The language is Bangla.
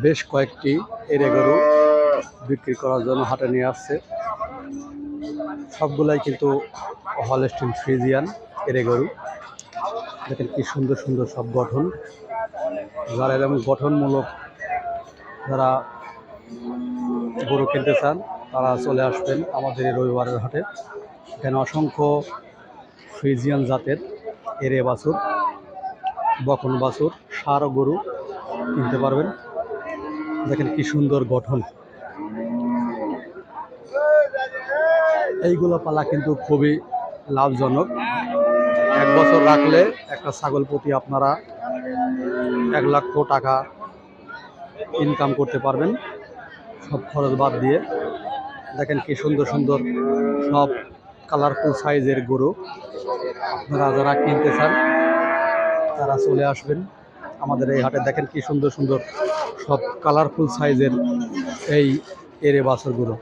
বেশ কয়েকটি এরে গরু বিক্রি করার জন্য হাটে নিয়ে আসছে। সবগুলাই কিন্তু হলস্টিন ফ্রিজিয়ান এরে গরু। দেখেন কি সুন্দর সুন্দর সব গঠন। যারা এরকম গঠনমূলক যারা গরু কিনতে চান তারা চলে আসবেন আমাদের এই রবিবারের হাটে। এখানে অসংখ্য ফ্রিজিয়ান জাতের এরে বাছুর, বকন বাছুর, ষাঁড় গরু কিনতে পারবেন। দেখেন কি সুন্দর গঠন। এইগুলো পালা কিন্তু খুবই লাভজনক। 1 বছর রাখলে একটা ছাগল প্রতি আপনারা 1 লক্ষ টাকা ইনকাম করতে পারবেন, সব খরচ বাদ দিয়ে। দেখেন কি সুন্দর সুন্দর সব কালারফুল সাইজের গরু। আপনারা যারা কিনতে চান তারা চলে আসবেন আমাদের এই হাটে। দেখেন কি সুন্দর সুন্দর সব কালারফুল সাইজের এই এরে বাছুরগুলো।